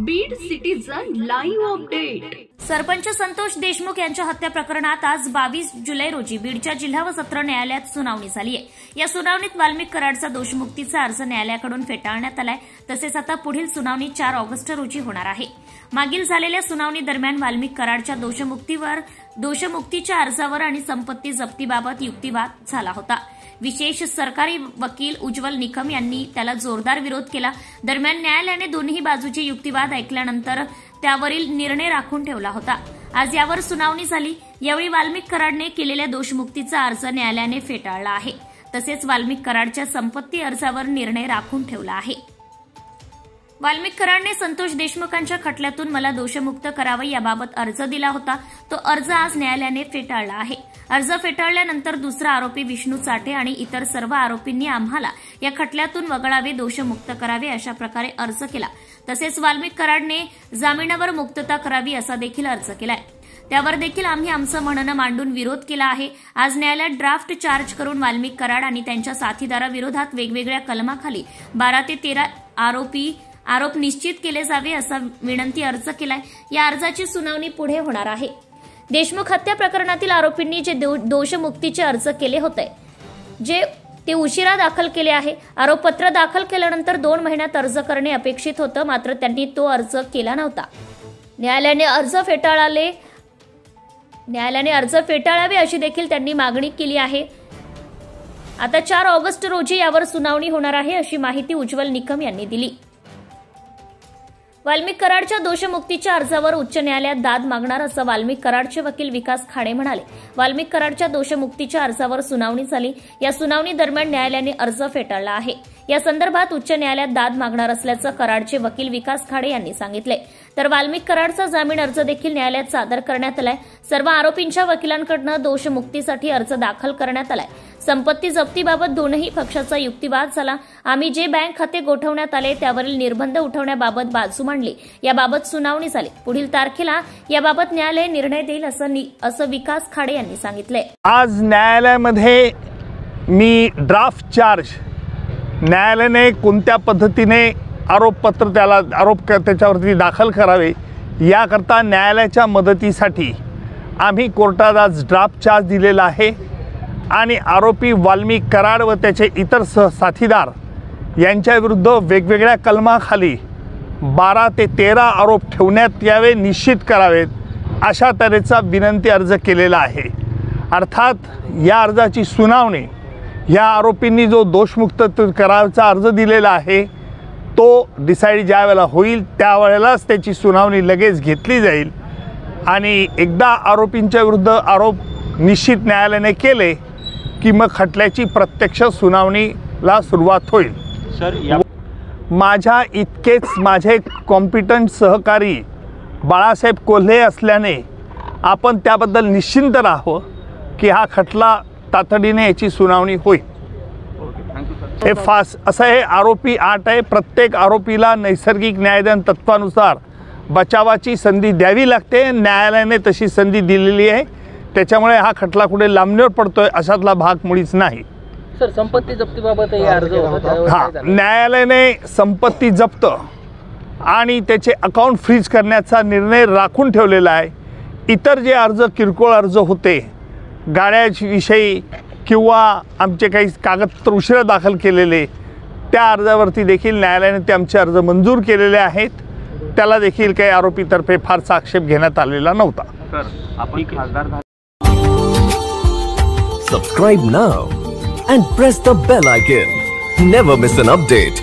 Beed citizen live update. Sarpanch Santosh Deshmukh यांच्या हत्या प्रकरणात आज 22 जुलै रोजी बीडच्या जिल्हा व सत्र न्यायालयात सुनावणी झाली आहे। या सुनावणीत वाल्मिक कराडचा दोषमुक्तीचा अर्ज न्यायालयाकडून फेटाळण्यात आलाय। तसेच आता पुढील सुनावणी 4 ऑगस्ट रोजी होणार आहे। मागील झालेल्या सुनावणी दरम्यान वाल्मिक कराडच्या दोषमुक्तीच्या अर्जावर आणि संपत्ती जप्तीबाबत युक्तिवाद झाला होता। विशेष सरकारी वकील उज्ज्वल निकम यांनी त्याला जोरदार विरोध केला। दरम्यान न्यायालयाने दोन्ही बाजूचे युक्तिवाद ऐकल्यानंतर त्यावरील निर्णय राखून ठेवला होता। आज यावर सुनावणी झाली। यावेळी वाल्मिक कराडने केलेल्या दोषमुक्तीचा अर्ज न्यायालयाने फेटाळला आहे। तसेच वाल्मिक कराडच्या संपत्ती अर्जावर निर्णय राखून ठेवला आहे। वाल्मिक कराडने संतोष देशमुखांच्या खटल्यातून मला दोषमुक्त करावे याबाबत अर्ज दिला होता। तो अर्ज आज न्यायालयाने फेटाळला आहे। अर्ज फेटाळल्यानंतर दुसरा आरोपी विष्णू चाटे आणि इतर सर्व आरोपींनी आम्हाला या खटल्यातून वगळावे, दोषमुक्त करावे अशा प्रकारे अर्ज केला। तसेच वाल्मिक कराडने जामिनावर मुक्तता करावी असा देखील अर्ज केलाय। त्यावर देखील आम्ही आमचं म्हणणं मांडून विरोध केला आहे। आज न्यायालयात ड्राफ्ट चार्ज करून वाल्मिक कराड आणि त्यांच्या साथीदाराविरोधात वेगवेगळ्या कलमाखाली 12 ते 13 आरोप निश्चित केले जावे असा विनंती अर्ज केलाय। या अर्जाची सुनावणी पुढे होणार आहे। देशमुख हत्या प्रकरणातील आरोपींनी जे दोषमुक्तीचे अर्ज केले होते ते उशिरा दाखल केले आहे। आरोपपत्र दाखल केल्यानंतर 2 महिन्यात अर्ज करणे अपेक्षित होतं, मात्र त्यांनी तो अर्ज केला नव्हता। न्यायालयाने अर्ज फेटाळावे अशी देखील त्यांनी मागणी केली आहे। आता 4 ऑगस्ट रोजी यावर सुनावणी होणार आहे अशी माहिती उज्ज्वल निकम यांनी दिली। वाल्मिक कराडच्या दोषमुक्तीच्या अर्जावर उच्च न्यायालयात दाद मागणार असं वाल्मिक कराडचे वकील विकास खाडे म्हणाले। वाल्मिक कराडच्या दोषमुक्तीच्या अर्जावर सुनावणी झाली। या सुनावणी दरम्यान न्यायालयाने अर्ज फेटाळला आहे। या संदर्भात उच्च न्यायालयात दाद मागणार असल्याचं कराडचे वकील विकास खाडे यांनी सांगितले। तर वाल्मिक कराडचा जामीन अर्ज देखील न्यायालयात सादर करण्यात आलाय। सर्व आरोपींच्या वकिलांकडून दोषमुक्तीसाठी अर्ज दाखल करण्यात आलाय। संपत्ती जप्तीबाबत दोन्ही पक्षाचा युक्तिवाद झाला। आम्ही जे बँक खाते गोठवण्यात आले त्यावरील निर्बंध उठवण्याबाबत बाजू मांडली। याबाबत सुनावणी झाली। पुढील तारखेला याबाबत न्यायालय निर्णय देईल असं विकास खाडे यांनी सांगितले। आज न्यायालयामध्ये मी ड्राफ्ट चार्ज न्यायालयाने कोणत्या पद्धतीने आरोप त्याच्यावरती दाखल करावे याकरता न्यायालयाच्या मदतीसाठी आम्ही कोर्टात आज ड्राफ्ट चार्ज दिलेला आहे आणि आरोपी वाल्मिक कराड व त्याचे इतर साथीदार यांच्याविरुद्ध वेगवेगळ्या कलमाखाली 12 ते 13 आरोप ठेवण्यात यावे, निश्चित करावेत अशा तऱ्हेचा विनंती अर्ज केलेला आहे। अर्थात या अर्जाची सुनावणी या आरोपींनी जो दोषमुक्त करायचा अर्ज दिलेला आहे तो डिसाईड ज्या वेळेला होईल त्यावेळेलाच त्याची सुनावणी लगेच घेतली जाईल आणि एकदा आरोपींच्या विरुद्ध आरोप निश्चित न्यायालयाने केले की मग खटल्याची प्रत्यक्ष सुनावणीला सुरुवात होईल। माझ्या इतकेच माझे कॉम्पिटंट सहकारी बाळासाहेब कोल्हे असल्याने आपण त्याबद्दल निश्चिंत राहावं की हा खटला तातडीने याची सुनावणी होईल। हे असं हे आरोपी 8 आहे। प्रत्येक आरोपीला नैसर्गिक न्यायदान तत्वानुसार बचावाची संधी द्यावी लागते। न्यायालयाने तशी संधी दिलेली आहे, त्याच्यामुळे हा खटला कुठे लांबणीवर पडतोय अशातला भाग मुळीच नाही। सर, संपत्ती जप्तीबाबत अर्ज न्यायालयाने संपत्ती जप्त आणि त्याचे अकाउंट फ्रीज करण्याचा निर्णय राखून ठेवलेला आहे। इतर जे अर्ज किरकोळ अर्ज होते गाड्याविषयी किंवा आमचे काही कागदपत्र उशिरा दाखल केलेले त्या अर्जावरती देखील न्यायालयाने ते आमचे अर्ज मंजूर केलेले आहेत। त्याला देखील काही आरोपीतर्फे फारसा आक्षेप घेण्यात आलेला नव्हता। Subscribe now and press the bell icon. Never miss an update.